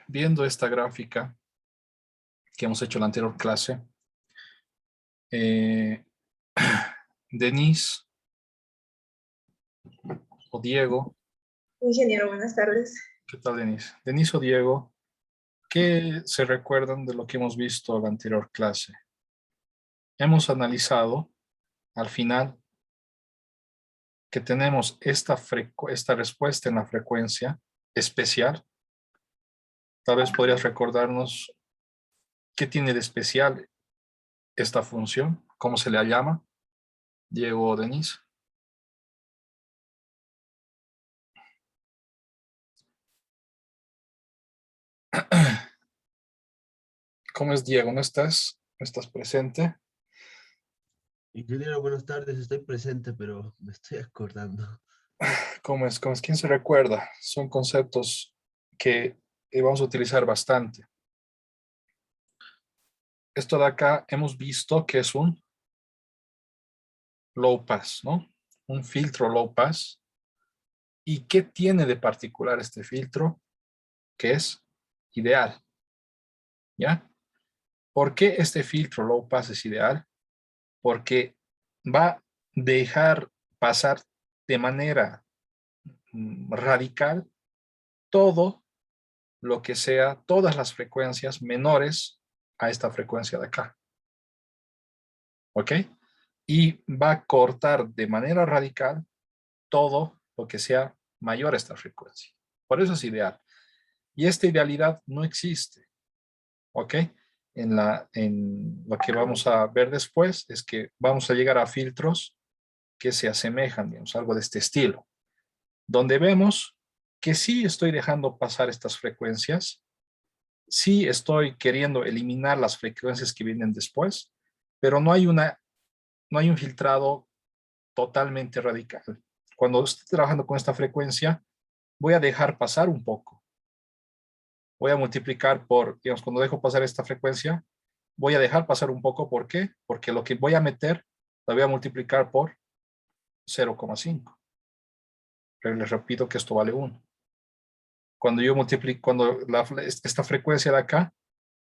Viendo esta gráfica que hemos hecho en la anterior clase, eh, Denise o Diego, Ingeniero, buenas tardes. ¿qué tal Denise? Denise o Diego, ¿qué se recuerdan de lo que hemos visto en la anterior clase? Hemos analizado al final que tenemos esta respuesta en la frecuencia especial. Tal vez podrías recordarnos qué tiene de especial esta función, cómo se le llama, Diego o Denise. ¿Cómo es Diego? ¿No estás? ¿No estás presente? Ingeniero, buenas tardes, estoy presente, pero me estoy acordando. ¿Cómo es? ¿Cómo es? ¿Quién se recuerda? Son conceptos que vamos a utilizar bastante. Esto de acá hemos visto que es un low pass, ¿no? Un filtro low pass. ¿Y qué tiene de particular este filtro? Que es ideal, ¿ya? ¿Por qué este filtro low pass es ideal? Porque va a dejar pasar de manera radical todo lo que sea, todas las frecuencias menores a esta frecuencia de acá. ¿Ok? Y va a cortar de manera radical todo lo que sea mayor a esta frecuencia. Por eso es ideal. Y esta idealidad no existe. ¿Ok? En lo que vamos a ver después es que vamos a llegar a filtros que se asemejan, digamos, algo de este estilo, donde vemos que sí estoy dejando pasar estas frecuencias, sí estoy queriendo eliminar las frecuencias que vienen después, pero no hay un filtrado totalmente radical. Cuando estoy trabajando con esta frecuencia, voy a dejar pasar un poco. Voy a multiplicar por, digamos, cuando dejo pasar esta frecuencia, voy a dejar pasar un poco. ¿Por qué? Porque lo que voy a meter, lo voy a multiplicar por 0,5. Pero les repito que esto vale 1. Cuando yo multiplico, esta frecuencia de acá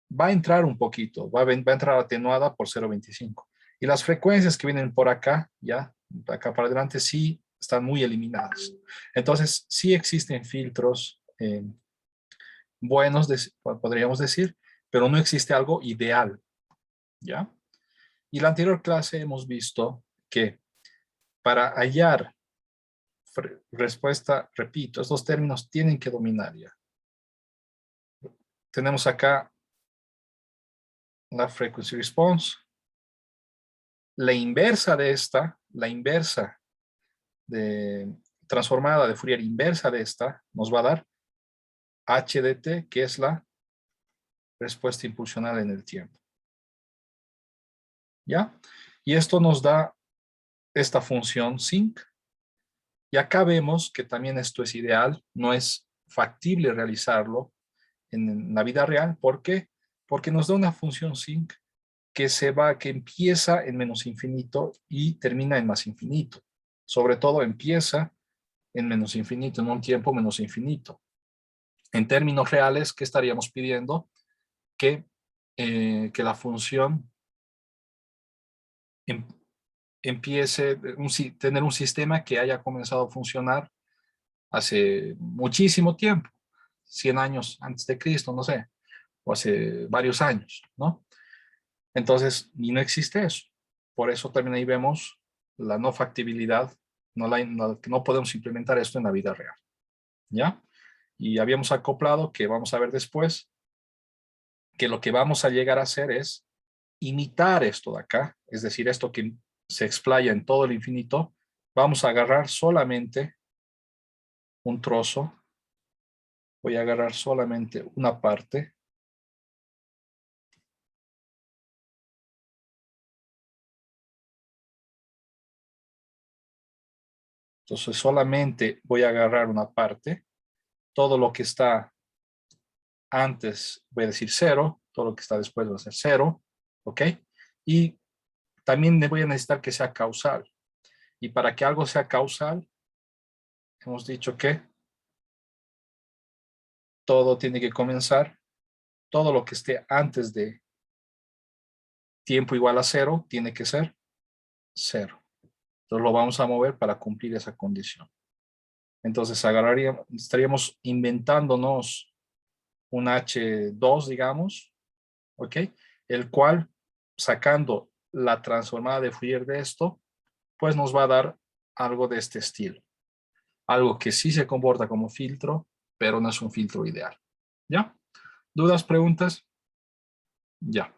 va a entrar un poquito, va a entrar atenuada por 0,25. Y las frecuencias que vienen por acá, ya, acá para adelante, sí están muy eliminadas. Entonces, sí existen filtros buenos, podríamos decir, pero no existe algo ideal, ¿ya? Y la anterior clase hemos visto que para hallar respuesta, repito, estos términos tienen que dominar ya. Tenemos acá la frequency response, la inversa de esta, la inversa transformada de Fourier inversa de esta, nos va a dar h de t, que es la respuesta impulsional en el tiempo. ¿Ya? Y esto nos da esta función sinc. Y acá vemos que también esto es ideal, no es factible realizarlo en la vida real. ¿Por qué? Porque nos da una función sinc que empieza en menos infinito y termina en más infinito. Sobre todo empieza en menos infinito, en un tiempo menos infinito. En términos reales, ¿qué estaríamos pidiendo? Que la función em, empiece a tener un sistema que haya comenzado a funcionar hace muchísimo tiempo, 100 años antes de Cristo, no sé, o hace varios años, ¿no? Entonces, y no existe eso. Por eso también ahí vemos la no factibilidad, que no podemos implementar esto en la vida real, ¿ya? Y habíamos acoplado, que vamos a ver después, que lo que vamos a llegar a hacer es imitar esto de acá, es decir, esto que se explaya en todo el infinito, vamos a agarrar solamente un trozo, voy a agarrar solamente una parte, entonces solamente voy a agarrar una parte, todo lo que está antes voy a decir 0, todo lo que está después va a ser 0, ¿ok? Y también voy a necesitar que sea causal. Y para que algo sea causal, hemos dicho que todo tiene que comenzar, todo lo que esté antes de tiempo igual a 0 tiene que ser 0. Entonces lo vamos a mover para cumplir esa condición. Entonces estaríamos inventándonos un H2, digamos, ¿ok? El cual, sacando la transformada de Fourier de esto, pues nos va a dar algo de este estilo. Algo que sí se comporta como filtro, pero no es un filtro ideal. ¿Ya? ¿Dudas, preguntas? Ya.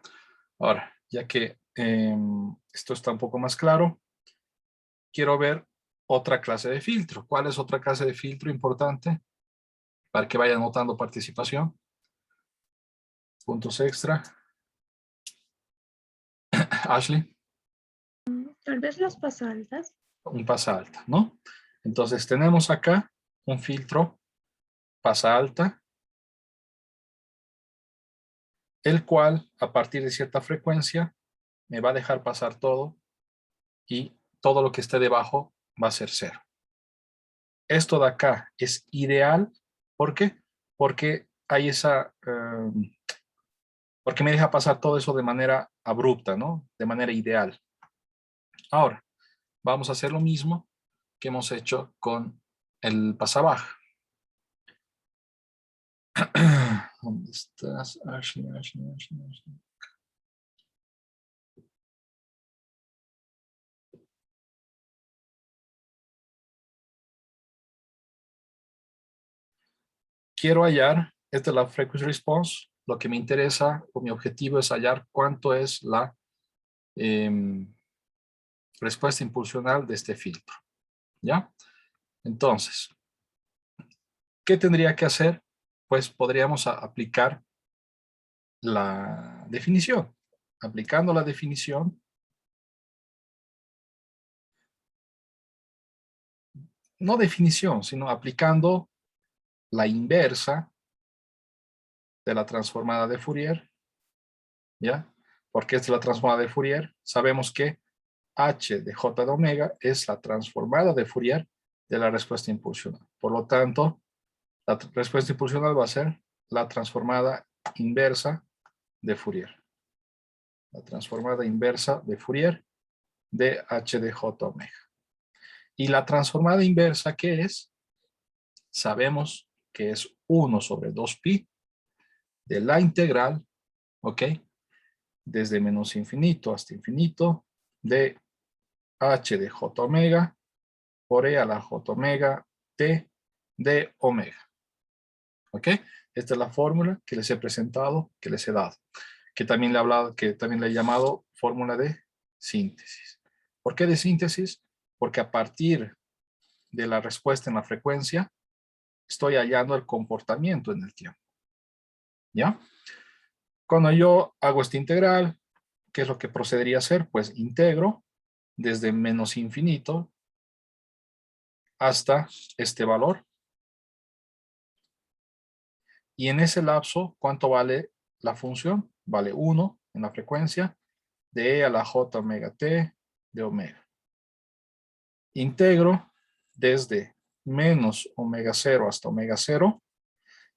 Ahora, ya que esto está un poco más claro, quiero ver otra clase de filtro. ¿Cuál es otra clase de filtro importante? Para que vayan notando participación. Puntos extra. Ashley. Tal vez las pasantes. Un pasa alta, ¿no? Entonces tenemos acá un filtro pasa alta, el cual a partir de cierta frecuencia me va a dejar pasar todo y todo lo que esté debajo va a ser 0. Esto de acá es ideal. ¿Por qué? Porque hay porque me deja pasar todo eso de manera abrupta, ¿no? De manera ideal. Ahora, vamos a hacer lo mismo que hemos hecho con el pasabaja. ¿Dónde estás? Ashley. Quiero hallar, esta es la frequency response, lo que me interesa o mi objetivo es hallar cuánto es la respuesta impulsional de este filtro. ¿Ya? Entonces, ¿qué tendría que hacer? Pues podríamos aplicar la definición. Aplicando la definición, no definición, sino aplicando la inversa de la transformada de Fourier, ¿ya? Porque esta es la transformada de Fourier. Sabemos que H de J de omega es la transformada de Fourier de la respuesta impulsional. Por lo tanto, la respuesta impulsional va a ser la transformada inversa de Fourier. La transformada inversa de Fourier de H de J omega. Y la transformada inversa, ¿qué es? Sabemos que es 1 sobre 2pi de la integral, ¿ok? Desde menos infinito hasta infinito de H de J omega por E a la J omega T de omega. ¿Ok? Esta es la fórmula que les he presentado, que les he dado. Que también le he hablado, que también le he llamado fórmula de síntesis. ¿Por qué de síntesis? Porque a partir de la respuesta en la frecuencia, estoy hallando el comportamiento en el tiempo. ¿Ya? Cuando yo hago esta integral, ¿qué es lo que procedería a hacer? Pues integro desde menos infinito hasta este valor. Y en ese lapso, ¿cuánto vale la función? Vale 1 en la frecuencia de E a la J omega T de omega. Integro desde menos omega 0 hasta omega 0,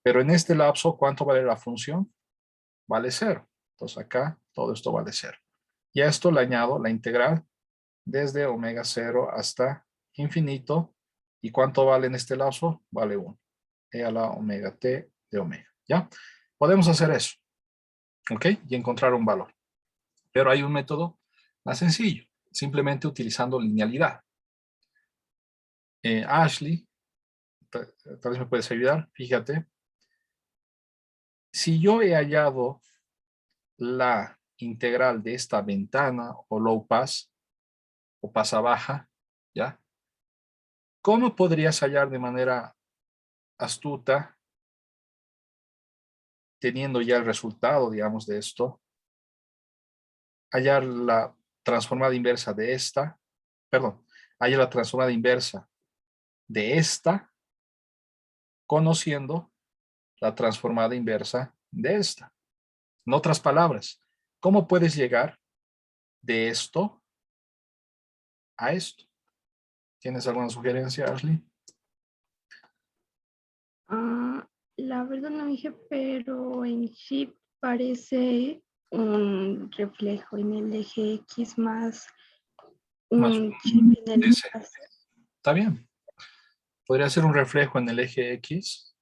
pero en este lapso, ¿cuánto vale la función? Vale 0. Entonces acá todo esto vale 0. Y a esto le añado la integral desde omega 0 hasta infinito. ¿Y cuánto vale en este lapso? Vale 1. E a la omega T de omega. ¿Ya? Podemos hacer eso. ¿Ok? Y encontrar un valor. Pero hay un método más sencillo, simplemente utilizando linealidad. Ashley, tal vez me puedes ayudar, fíjate. Si yo he hallado la integral de esta ventana o low pass o pasa baja, ¿ya? ¿Cómo podrías hallar de manera astuta, teniendo ya el resultado, digamos, de esto, hallar la transformada inversa de esta, perdón, hallar la transformada inversa de esta, conociendo la transformada inversa de esta? En otras palabras, ¿cómo puedes llegar de esto a esto? ¿Tienes alguna sugerencia, Ashley? La verdad no dije, pero en chip parece un reflejo en el eje X más Más un chip un en el DC. enlace. Está bien. Podría ser un reflejo en el eje X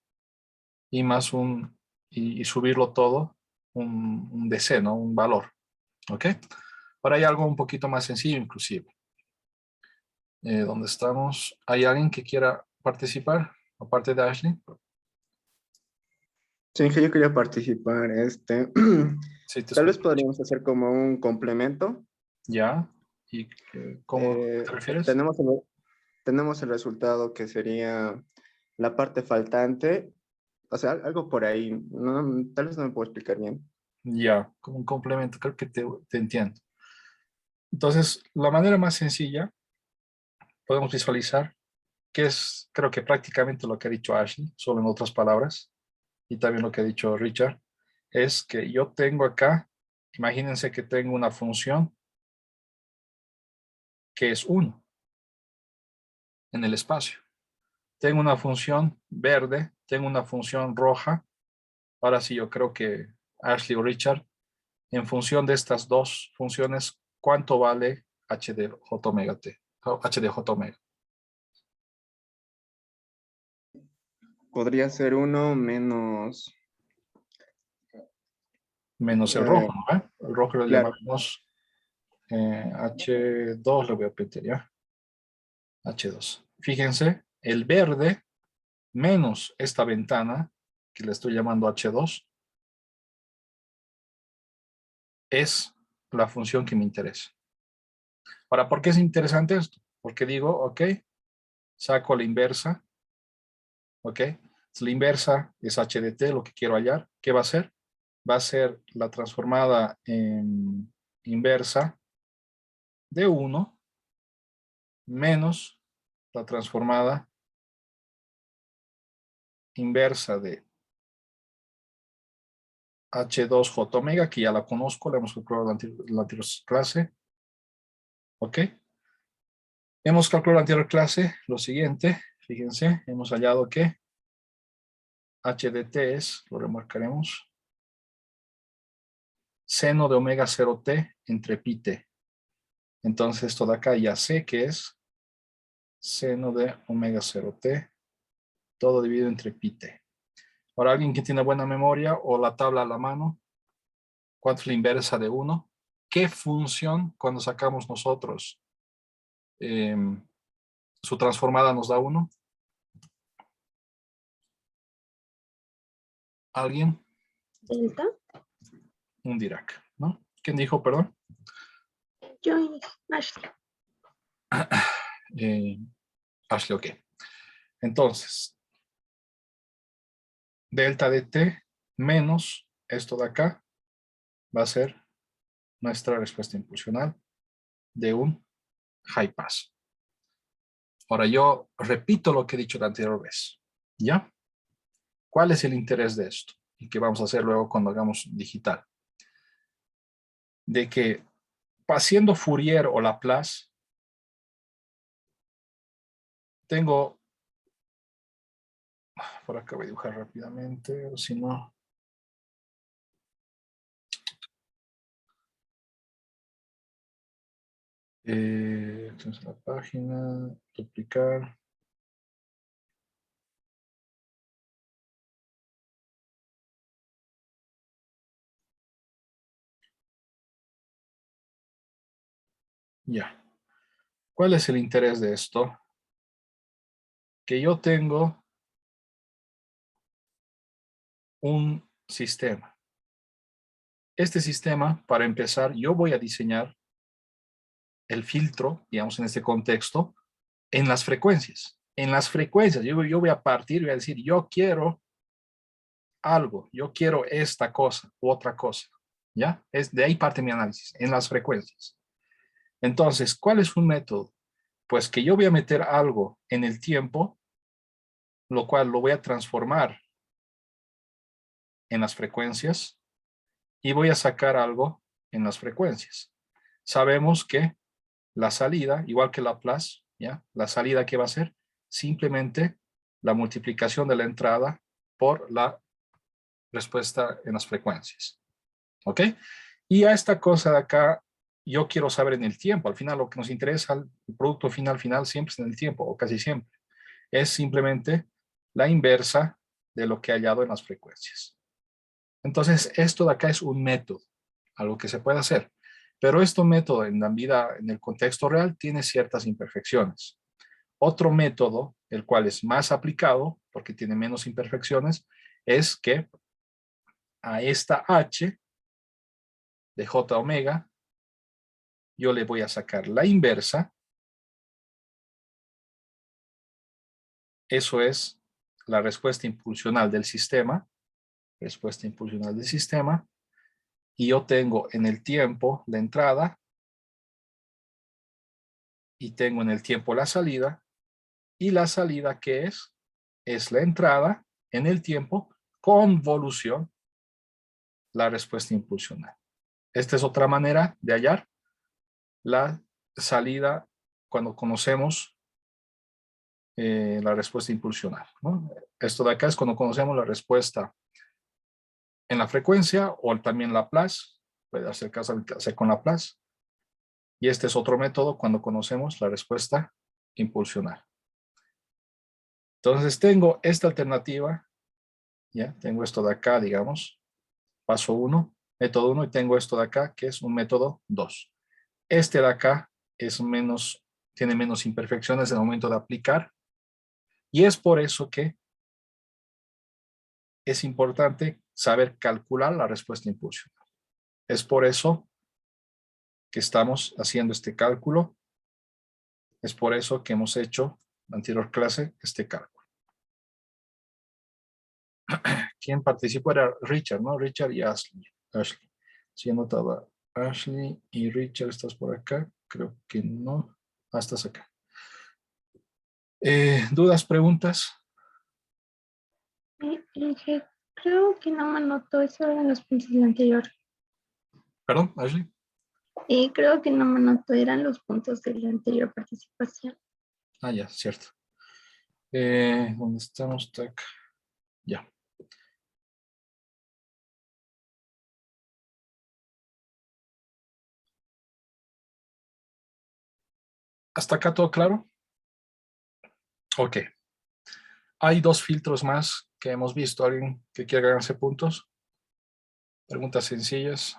y más y subirlo todo, un DC, ¿no? Un valor. ¿Ok? Ahora hay algo un poquito más sencillo inclusive. ¿Dónde estamos? ¿Hay alguien que quiera participar? Aparte de Ashley. Sí, que yo quería participar. Sí, te Tal vez escucho. podríamos hacer como un complemento. ¿Ya? ¿Y cómo te refieres? Tenemos tenemos el resultado que sería la parte faltante, o sea, algo por ahí. Tal vez no me puedo explicar bien. Ya, como un complemento, creo que te entiendo. Entonces, la manera más sencilla, podemos visualizar, que es, creo que prácticamente lo que ha dicho Ashley, solo en otras palabras, y también lo que ha dicho Richard, es que yo tengo acá, imagínense que tengo una función que es 1 en el espacio. Tengo una función verde, tengo una función roja. Ahora sí, yo creo que Ashley o Richard, en función de estas dos funciones, ¿cuánto vale h de j omega t? H de j omega. Podría ser uno menos, Menos el eh, rojo, ¿no? El rojo lo claro, llamamos H2, le voy a meter ya. H2. Fíjense, el verde menos esta ventana, que le estoy llamando H2, es la función que me interesa. Ahora, ¿por qué es interesante esto? Porque digo, ok, saco la inversa, ok, la inversa es h de t, lo que quiero hallar. ¿Qué va a ser? Va a ser la transformada en inversa de 1 menos la transformada inversa de H2J omega, que ya la conozco, la hemos calculado en la anterior clase. ¿Ok? Hemos calculado en la anterior clase lo siguiente. Fíjense, hemos hallado que h de t es, lo remarcaremos, seno de omega 0t entre pi t. Entonces esto de acá ya sé que es seno de omega 0t, todo dividido entre pi t. Ahora, alguien que tiene buena memoria o la tabla a la mano, ¿cuánto es la inversa de 1? ¿Qué función cuando sacamos nosotros su transformada nos da 1? ¿Alguien? Delta. Un Dirac, ¿no? ¿Quién dijo, perdón? Yo, Ashley. Ashley, ok. Entonces, delta de t menos esto de acá va a ser nuestra respuesta impulsional de un high pass. Ahora yo repito lo que he dicho la anterior vez, ¿ya? ¿Cuál es el interés de esto? Y qué vamos a hacer luego cuando hagamos digital. De que haciendo Fourier o Laplace, tengo, por acá voy a dibujar rápidamente, o si no, entonces la página, duplicar. Ya. ¿Cuál es el interés de esto? Que yo tengo un sistema. Este sistema, para empezar, yo voy a diseñar el filtro, digamos en este contexto, en las frecuencias. En las frecuencias, yo voy a partir y voy a decir, yo quiero algo, yo quiero esta cosa u otra cosa. ¿Ya? Es de ahí parte mi análisis, en las frecuencias. Entonces, ¿cuál es un método? Pues que yo voy a meter algo en el tiempo, lo cual lo voy a transformar en las frecuencias y voy a sacar algo en las frecuencias. Sabemos que la salida, igual que Laplace, ¿ya? La salida, ¿qué va a ser? Simplemente la multiplicación de la entrada por la respuesta en las frecuencias. ¿Ok? Y a esta cosa de acá, yo quiero saber en el tiempo. Al final lo que nos interesa, el producto final siempre es en el tiempo, o casi siempre. Es simplemente la inversa de lo que he hallado en las frecuencias. Entonces, esto de acá es un método, algo que se puede hacer. Pero este método en la vida, en el contexto real, tiene ciertas imperfecciones. Otro método, el cual es más aplicado, porque tiene menos imperfecciones, es que a esta H de J omega, yo le voy a sacar la inversa. Eso es la respuesta impulsional del sistema. Respuesta impulsional del sistema. Y yo tengo en el tiempo la entrada. Y tengo en el tiempo la salida. Y la salida, ¿qué es? Es la entrada en el tiempo convolución la respuesta impulsional. Esta es otra manera de hallar la salida cuando conocemos la respuesta impulsional, ¿no? Esto de acá es cuando conocemos la respuesta en la frecuencia o también Laplace, puede hacer con Laplace. Y este es otro método cuando conocemos la respuesta impulsional. Entonces tengo esta alternativa, ya tengo esto de acá, digamos, paso 1, método 1, y tengo esto de acá que es un método 2. Este de acá es tiene menos imperfecciones en el momento de aplicar, y es por eso que es importante saber calcular la respuesta impulsional. Es por eso que estamos haciendo este cálculo. Es por eso que hemos hecho en la anterior clase este cálculo. ¿Quién participó? Era Richard, ¿no? Richard y Ashley. Sí, anotaba. Ashley y Richard, ¿estás por acá? Creo que no. Ah, estás acá. ¿Dudas, preguntas? Creo que no me anotó eso en los puntos del anterior. ¿Perdón, Ashley? Creo que no me anotó, eran los puntos de la anterior participación. Ah, ya, cierto. ¿Dónde estamos? Tac. Ya. ¿Hasta acá todo claro? Ok. Hay dos filtros más que hemos visto. ¿Alguien que quiera ganarse puntos? Preguntas sencillas.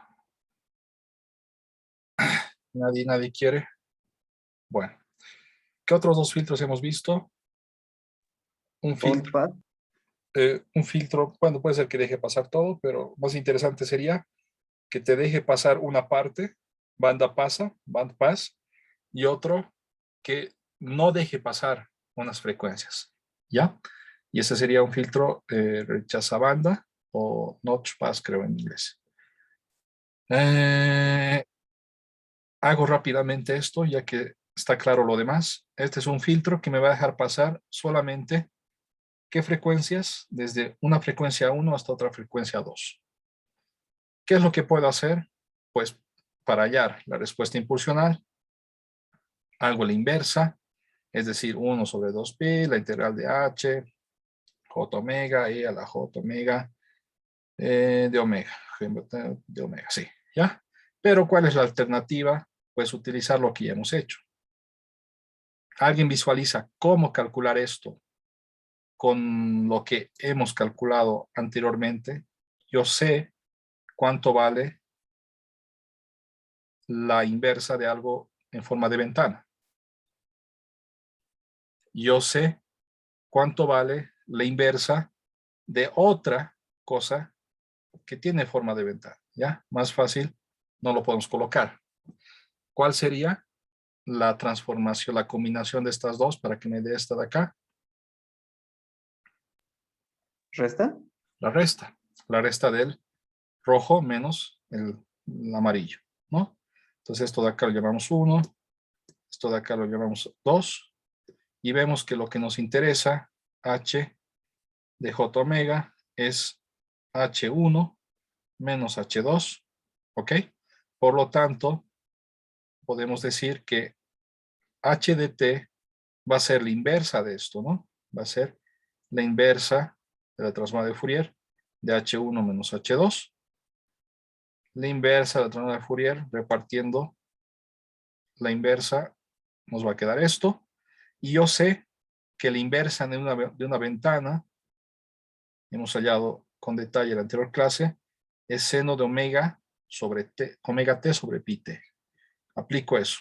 Nadie quiere. Bueno. ¿Qué otros dos filtros hemos visto? Un filtro, bueno, puede ser que deje pasar todo, pero más interesante sería que te deje pasar una parte, band pass, y otro que no deje pasar unas frecuencias, ¿ya? Y ese sería un filtro rechaza banda o notch pass, creo en inglés. Hago rápidamente esto, ya que está claro lo demás. Este es un filtro que me va a dejar pasar solamente ¿qué frecuencias? Desde una frecuencia 1 hasta otra frecuencia 2. ¿Qué es lo que puedo hacer? Pues para hallar la respuesta impulsional, hago la inversa, es decir, 1 sobre 2pi, la integral de h, j omega, e a la j omega de omega, sí, ¿ya? Pero ¿cuál es la alternativa? Pues utilizar lo que ya hemos hecho. ¿Alguien visualiza cómo calcular esto con lo que hemos calculado anteriormente? Yo sé cuánto vale la inversa de algo en forma de ventana. Yo sé cuánto vale la inversa de otra cosa que tiene forma de ventana. ¿Ya? Más fácil, no lo podemos colocar. ¿Cuál sería la transformación, la combinación de estas dos para que me dé esta de acá? ¿Resta? La resta. La resta del rojo menos el amarillo, ¿no? Entonces esto de acá lo llamamos 1, esto de acá lo llamamos 2, y vemos que lo que nos interesa, h de j omega, es h1 menos h2, ¿ok? Por lo tanto, podemos decir que h de t va a ser la inversa de esto, ¿no? Va a ser la inversa de la transformada de Fourier de H1 menos H2. La inversa de la transformada de Fourier repartiendo la inversa nos va a quedar esto. Y yo sé que la inversa de una ventana, hemos hallado con detalle en la anterior clase, es seno de omega sobre t, omega t sobre pi t. Aplico eso.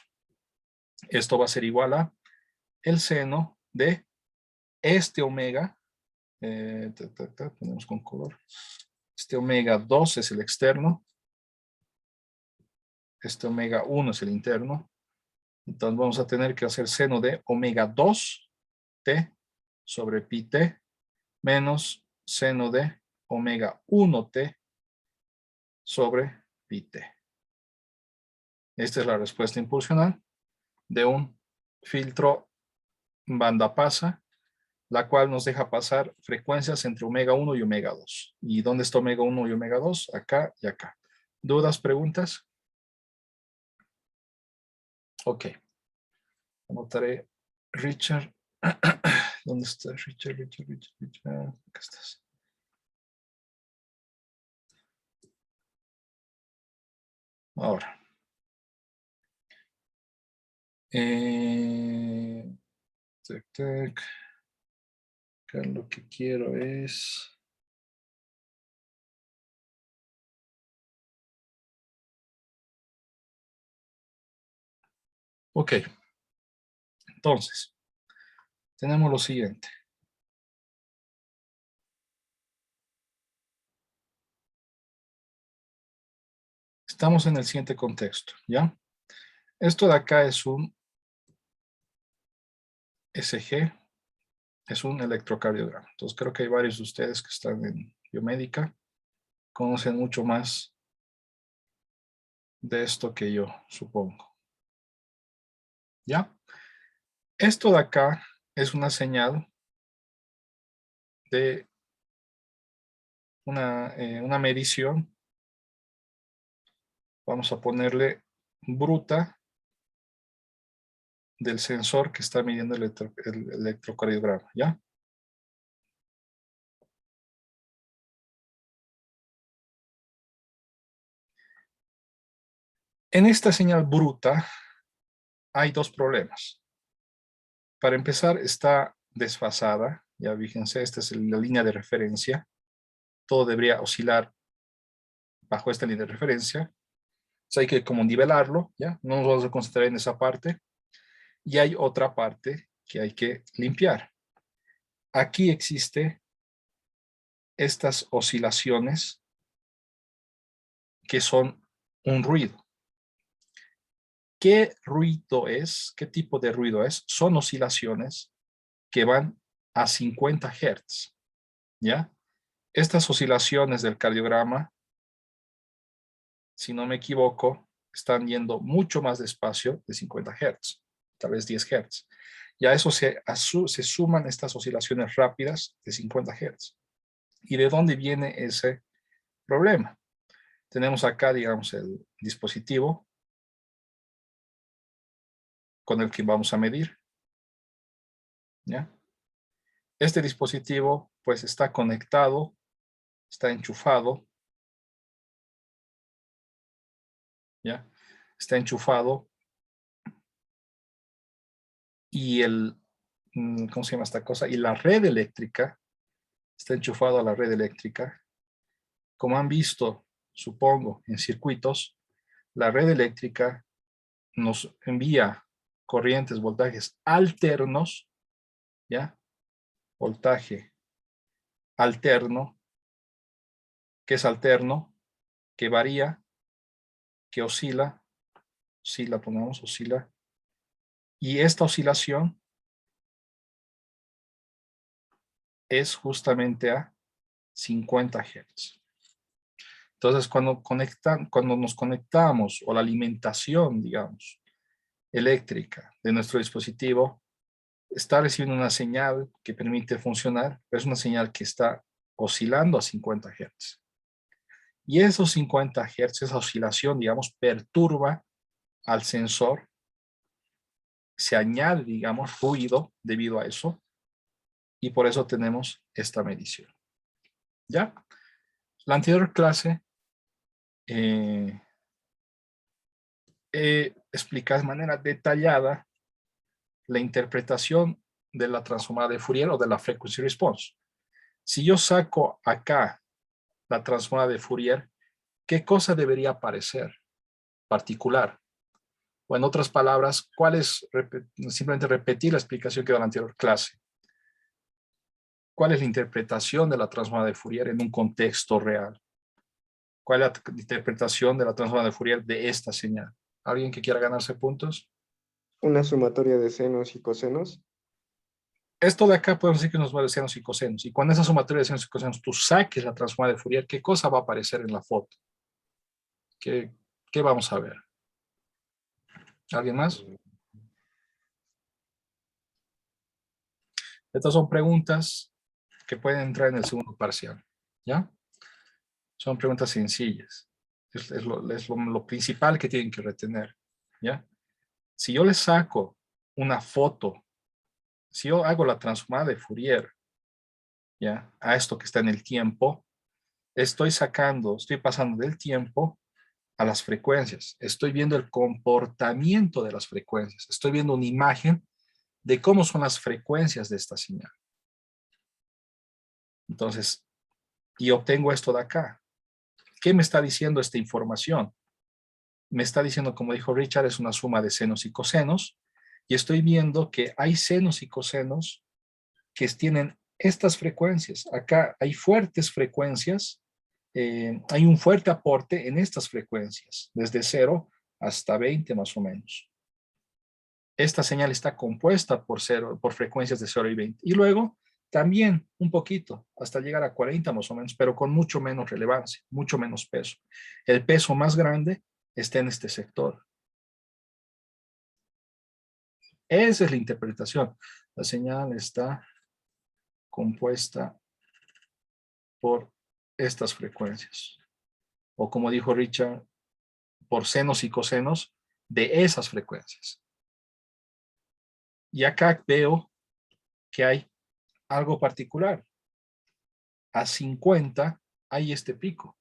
Esto va a ser igual a el seno de este omega, ponemos con color, este omega 2 es el externo, este omega 1 es el interno, entonces vamos a tener que hacer seno de omega 2 t sobre pi t menos seno de omega 1 t sobre pi t. Esta es la respuesta impulsional de un filtro banda pasa, la cual nos deja pasar frecuencias entre omega 1 y omega 2. ¿Y dónde está omega 1 y omega 2? Acá y acá. ¿Dudas, preguntas? Ok. Anotaré Richard. ¿Dónde está Richard? Acá estás. Ahora. Acá lo que quiero es... Ok. Entonces, tenemos lo siguiente. Estamos en el siguiente contexto, ¿ya? Esto de acá es un SG, es un electrocardiograma. Entonces creo que hay varios de ustedes que están en biomédica, conocen mucho más de esto que yo, supongo. ¿Ya? Esto de acá es una señal de una medición. Vamos a ponerle bruta del sensor que está midiendo el electrocardiograma, ¿ya? En esta señal bruta hay dos problemas. Para empezar, está desfasada. Ya fíjense, esta es la línea de referencia. Todo debería oscilar bajo esta línea de referencia. Entonces hay que como nivelarlo, ¿ya? No nos vamos a concentrar en esa parte. Y hay otra parte que hay que limpiar. Aquí existe estas oscilaciones que son un ruido. ¿Qué ruido es? ¿Qué tipo de ruido es? Son oscilaciones que van a 50 Hz, ¿ya? Estas oscilaciones del cardiograma, si no me equivoco, están yendo mucho más despacio de 50 Hz, tal vez 10 Hz. Y a eso se suman estas oscilaciones rápidas de 50 Hz. ¿Y de dónde viene ese problema? Tenemos acá, digamos, el dispositivo con el que vamos a medir, ¿ya? Este dispositivo, pues, está conectado, está enchufado, ¿ya? Está enchufado y ¿cómo se llama esta cosa? Y la red eléctrica, está enchufado a la red eléctrica. Como han visto, supongo, en circuitos, la red eléctrica nos envía corrientes, voltajes alternos, ¿ya? Voltaje alterno, que es alterno, que varía, que oscila, pongamos, oscila, y esta oscilación es justamente a 50 Hz. Entonces, cuando nos conectamos, o la alimentación, digamos, eléctrica de nuestro dispositivo, está recibiendo una señal que permite funcionar, pero es una señal que está oscilando a 50 Hz. Y esos 50 Hz, esa oscilación, digamos, perturba al sensor, se añade, digamos, ruido debido a eso, y por eso tenemos esta medición. ¿Ya? La anterior clase he explicado de manera detallada la interpretación de la transformada de Fourier o de la frequency response. Si yo saco acá la transformada de Fourier, ¿qué cosa debería aparecer particular? O en otras palabras, ¿cuál es, simplemente repetir la explicación que dio en la anterior clase? ¿Cuál es la interpretación de la transformada de Fourier en un contexto real? ¿Cuál es la interpretación de la transformada de Fourier de esta señal? ¿Alguien que quiera ganarse puntos? Una sumatoria de senos y cosenos. Esto de acá podemos decir que nos va de senos y cosenos. Y cuando esa sumatoria de senos y cosenos tú saques la transformada de Fourier, ¿qué cosa va a aparecer en la foto? ¿Qué vamos a ver? ¿Alguien más? Estas son preguntas que pueden entrar en el segundo parcial. ¿Ya? Son preguntas sencillas. Es lo principal que tienen que retener. ¿Ya? Si yo les saco una foto, si yo hago la transformada de Fourier, ¿ya? A esto que está en el tiempo, estoy pasando del tiempo a las frecuencias. Estoy viendo el comportamiento de las frecuencias. Estoy viendo una imagen de cómo son las frecuencias de esta señal. Entonces, y obtengo esto de acá. ¿Qué me está diciendo esta información? Me está diciendo, como dijo Richard, es una suma de senos y cosenos, y estoy viendo que hay senos y cosenos que tienen estas frecuencias. Acá hay fuertes frecuencias, hay un fuerte aporte en estas frecuencias, desde 0 hasta 20 más o menos. Esta señal está compuesta por frecuencias de 0 y 20. Y luego también un poquito, hasta llegar a 40 más o menos, pero con mucho menos relevancia, mucho menos peso. El peso más grande está en este sector. Esa es la interpretación. La señal está compuesta por estas frecuencias. O como dijo Richard, por senos y cosenos de esas frecuencias. Y acá veo que hay algo particular. A 50 hay este pico.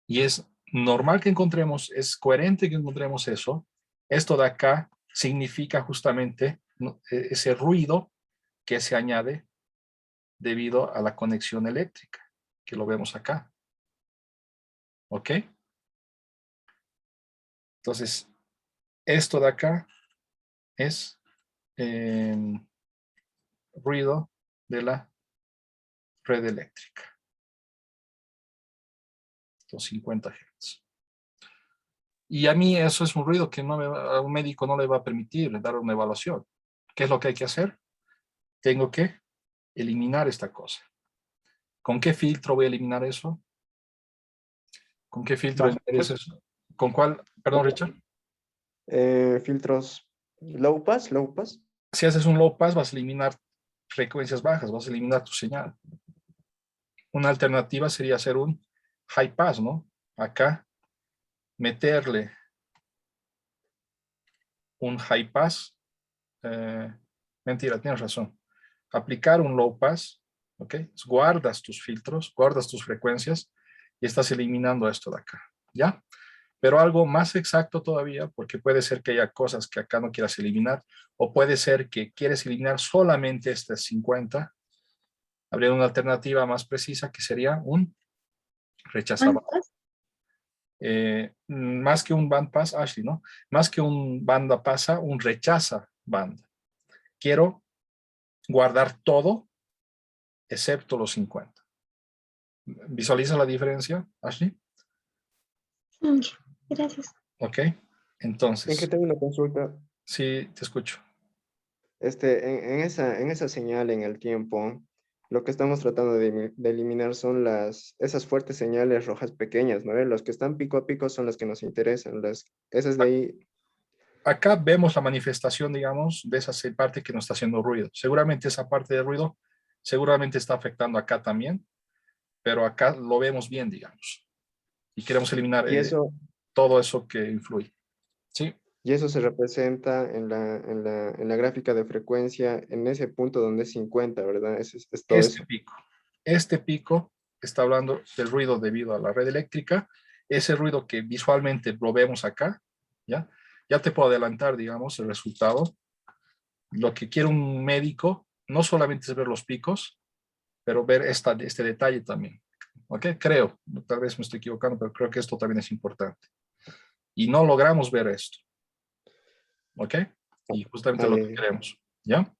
Y es normal que encontremos, es coherente que encontremos eso. Esto de acá significa justamente ese ruido que se añade debido a la conexión eléctrica, que lo vemos acá. ¿Ok? Entonces, esto de acá es ruido de la red eléctrica. Los 50 Hz. Y a mí eso es un ruido que a un médico no le va a permitir dar una evaluación. ¿Qué es lo que hay que hacer? Tengo que eliminar esta cosa. ¿Con qué filtro voy a eliminar eso? ¿Con qué filtro es eso? ¿Con cuál? Perdón, Richard. Filtros low pass, low pass. Si haces un low pass, vas a eliminar frecuencias bajas, vas a eliminar tu señal. Una alternativa sería hacer un high pass, ¿no? Acá, meterle un high pass. Mentira, tienes razón. Aplicar un low pass, ¿ok? Guardas tus filtros, guardas tus frecuencias y estás eliminando esto de acá, ¿ya? Pero algo más exacto todavía, porque puede ser que haya cosas que acá no quieras eliminar, o puede ser que quieres eliminar solamente estas 50. Habría una alternativa más precisa que sería un rechazabanda. Más que un band pass, Ashley, ¿no? Más que un banda pasa, un rechaza banda. Quiero guardar todo excepto los 50. ¿Visualiza la diferencia, Ashley? Gracias. Ok, En que entonces, tengo una consulta. sí, te escucho. En esa señal en el tiempo, lo que estamos tratando de eliminar son esas fuertes señales rojas pequeñas, ¿no? Los que están pico a pico son los que nos interesan. Esas de ahí. Acá vemos la manifestación, digamos, de esa parte que nos está haciendo ruido. Seguramente esa parte de ruido, seguramente está afectando acá también, pero acá lo vemos bien, digamos. Y queremos eliminar Y eso, todo eso que influye. ¿Sí? y eso se representa en la gráfica de frecuencia en ese punto donde es 50, ¿verdad? Es todo Este eso. pico. Este pico está hablando del ruido debido a la red eléctrica, ese ruido que visualmente lo vemos acá, ¿ya? Ya te puedo adelantar, digamos, el resultado. Lo que quiere un médico no solamente es ver los picos, pero ver este detalle también. ¿Ok? Creo, tal vez me estoy equivocando, pero creo que esto también es importante. Y no logramos ver esto. ¿Ok? Y justamente lo que queremos. ¿Ya?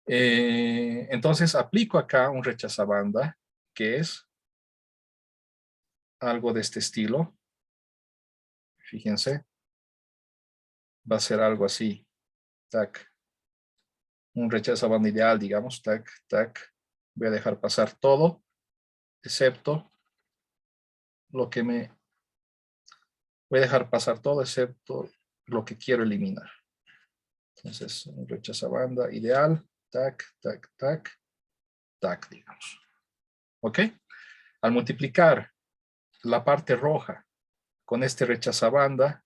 Entonces aplico acá un rechazabanda, que es algo de este estilo. Fíjense. Va a ser algo así. Tac. Un rechazabanda ideal, digamos. Tac, tac. Voy a dejar pasar todo, excepto lo que me... Voy a dejar pasar todo, excepto lo que quiero eliminar. Entonces, un rechazabanda ideal. Tac, tac, tac, tac, digamos. ¿Ok? Al multiplicar la parte roja con este rechazabanda,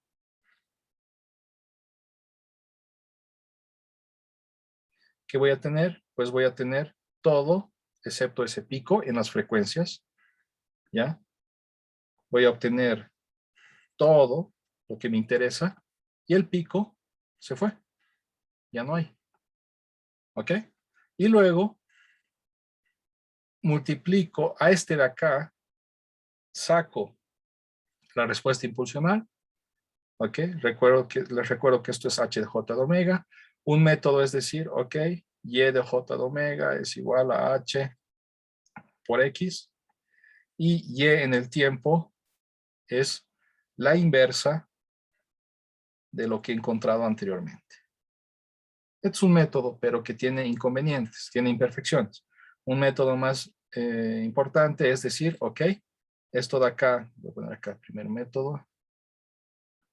¿qué voy a tener? Pues voy a tener todo, excepto ese pico en las frecuencias, ¿ya? Voy a obtener todo lo que me interesa y el pico se fue, ya no hay, ¿ok? Y luego multiplico a este de acá, saco la respuesta impulsional, ¿ok? Les recuerdo que esto es h de j de omega. Un método es decir, ¿ok? Y de j de omega es igual a h por x. Y y en el tiempo es la inversa de lo que he encontrado anteriormente. Este es un método, pero que tiene inconvenientes, tiene imperfecciones. Un método más importante es decir, ¿ok? Esto de acá, voy a poner acá primer método.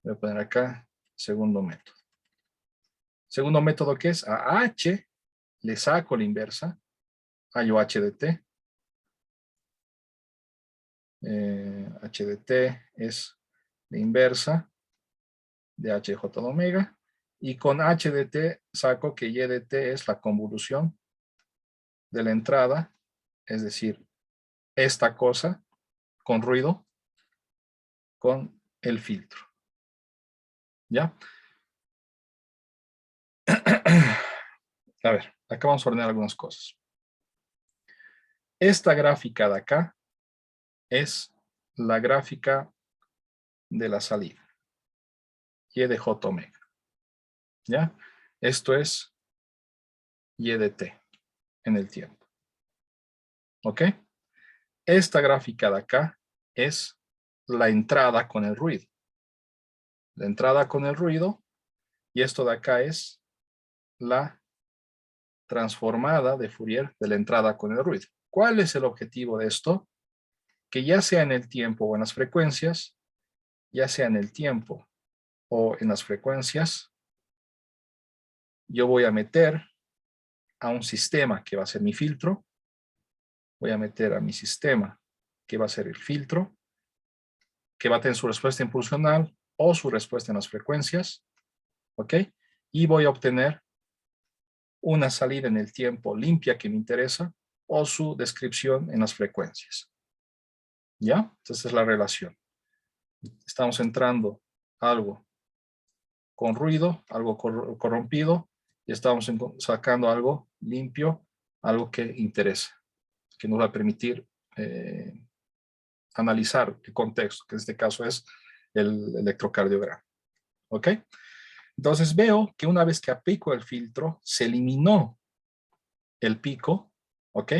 Voy a poner acá segundo método. Segundo método, que es a h le saco la inversa, hallo h de t. H de t es la inversa de h de j de omega. Y con h de t saco que y de t es la convolución de la entrada, es decir, esta cosa con ruido, con el filtro. ¿Ya? A ver, acá vamos a ordenar algunas cosas. Esta gráfica de acá es la gráfica de la salida. Y de j omega. ¿Ya? Esto es y de t en el tiempo. ¿Ok? Esta gráfica de acá es la entrada con el ruido. La entrada con el ruido, y esto de acá es la transformada de Fourier de la entrada con el ruido. ¿Cuál es el objetivo de esto? Que ya sea en el tiempo o en las frecuencias, ya sea en el tiempo o en las frecuencias, yo voy a meter a un sistema que va a ser mi filtro, voy a meter a mi sistema que va a ser el filtro, que va a tener su respuesta impulsional o su respuesta en las frecuencias, ¿ok? Y voy a obtener una salida en el tiempo limpia que me interesa o su descripción en las frecuencias. ¿Ya? Entonces es la relación. Estamos entrando algo con ruido, algo corrompido, y estamos sacando algo limpio, algo que interesa, que nos va a permitir analizar el contexto, que en este caso es el electrocardiograma. ¿Ok? Entonces veo que una vez que aplico el filtro, se eliminó el pico, ¿ok?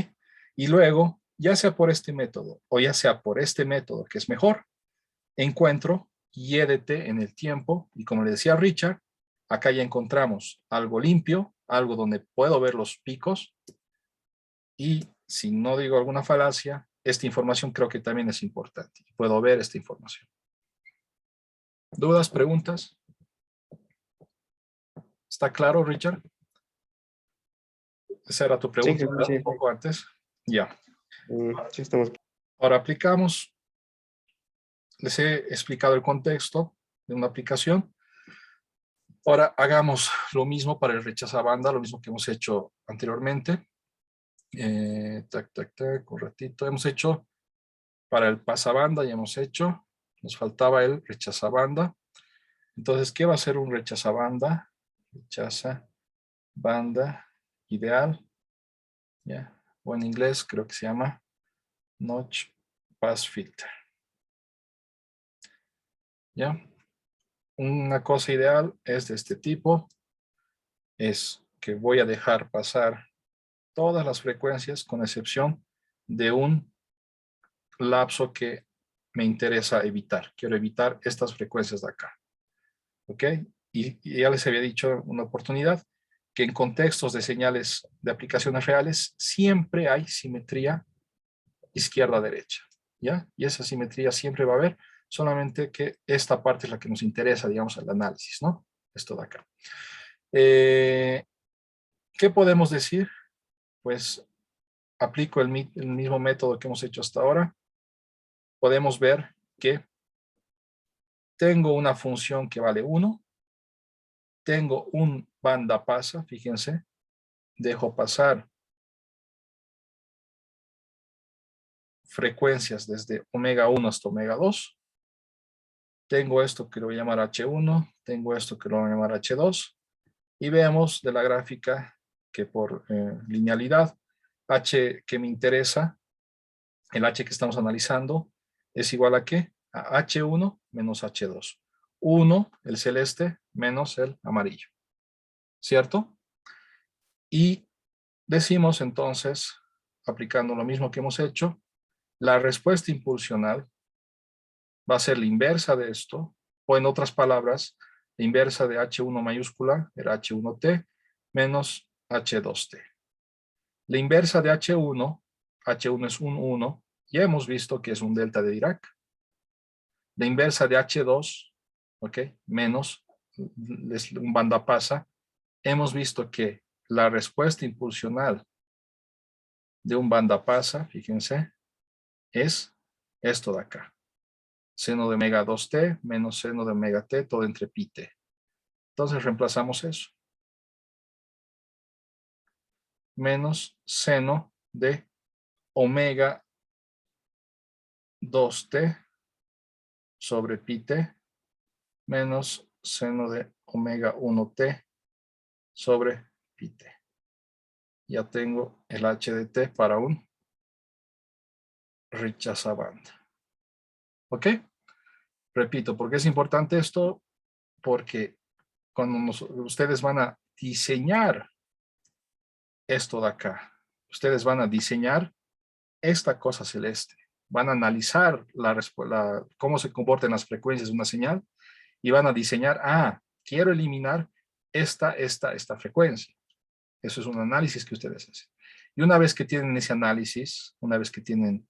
Y luego, ya sea por este método o ya sea por este método que es mejor, encuentro y de t en el tiempo, y como le decía Richard, acá ya encontramos algo limpio, algo donde puedo ver los picos, y si no digo alguna falacia, esta información creo que también es importante. Puedo ver esta información. ¿Dudas, preguntas? ¿Está claro, Richard? Esa era tu pregunta, Sí, sí. un poco antes. Ya. Sí, estamos. Ahora aplicamos. Les he explicado el contexto de una aplicación. Ahora hagamos lo mismo para el rechazabanda, lo mismo que hemos hecho anteriormente. Un ratito. Hemos hecho para el pasabanda, ya hemos hecho. Nos faltaba el rechazabanda. Entonces, ¿qué va a ser un rechazabanda? Rechazabanda ideal. ¿Ya? O en inglés creo que se llama Notch Pass Filter. ¿Ya? Una cosa ideal es de este tipo. Es que voy a dejar pasar todas las frecuencias con excepción de un lapso que me interesa evitar. Quiero evitar estas frecuencias de acá. ¿Ok? Y ya les había dicho una oportunidad que en contextos de señales de aplicaciones reales siempre hay simetría izquierda-derecha. ¿Ya? Y esa simetría siempre va a haber, solamente que esta parte es la que nos interesa, digamos, al análisis, ¿no? Esto de acá. ¿Qué podemos decir? Pues aplico el mismo método que hemos hecho hasta ahora. Podemos ver que tengo una función que vale 1, tengo un banda pasa, fíjense, dejo pasar frecuencias desde omega 1 hasta omega 2, tengo esto que lo voy a llamar H1, tengo esto que lo voy a llamar H2, y vemos de la gráfica que por linealidad, H que me interesa, el H que estamos analizando, es igual a ¿qué? A H1 menos H2. 1, el celeste, menos el amarillo. ¿Cierto? Y decimos entonces, aplicando lo mismo que hemos hecho, la respuesta impulsional va a ser la inversa de esto, o en otras palabras, la inversa de H1 mayúscula era H1T menos H2T. La inversa de H1, H1 es un 1, ya hemos visto que es un delta de Dirac. La inversa de H2, ¿ok? Menos un banda pasa, hemos visto que la respuesta impulsional de un banda pasa, fíjense, es esto de acá. Seno de omega 2t menos seno de omega t, todo entre pi t. Entonces reemplazamos eso. Menos seno de omega 2t sobre pi t menos seno de omega 1t sobre pi t. Ya tengo el h de t para un rechazabanda. ¿Ok? Repito, ¿por qué es importante esto? Porque cuando ustedes van a diseñar esto de acá, ustedes van a diseñar esta cosa celeste, van a analizar cómo se comportan las frecuencias de una señal y van a diseñar, quiero eliminar esta frecuencia. Eso es un análisis que ustedes hacen. Y una vez que tienen ese análisis, una vez que tienen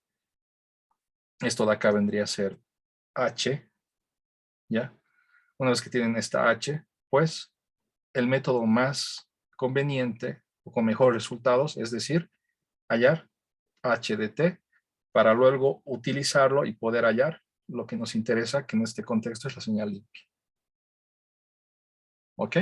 esto de acá vendría a ser H, ¿ya? Una vez que tienen esta H, pues el método más conveniente o con mejores resultados, es decir, hallar H de t para luego utilizarlo y poder hallar lo que nos interesa, que en este contexto es la señal limpia. ¿Ok?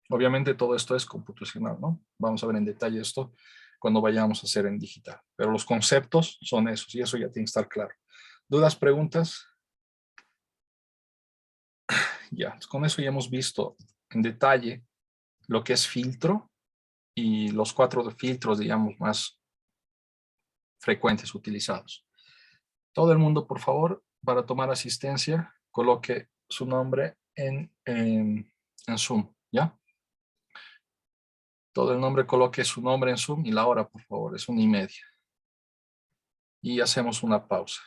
Obviamente todo esto es computacional, ¿no? Vamos a ver en detalle esto cuando vayamos a hacer en digital. Pero los conceptos son esos y eso ya tiene que estar claro. ¿Dudas, preguntas? Ya, con eso ya hemos visto en detalle lo que es filtro y los 4 filtros, digamos, más frecuentes utilizados. Todo el mundo, por favor, para tomar asistencia, coloque su nombre en Zoom, ¿ya? Todo el nombre, coloque su nombre en Zoom y la hora, por favor, es 1:30. Y hacemos una pausa.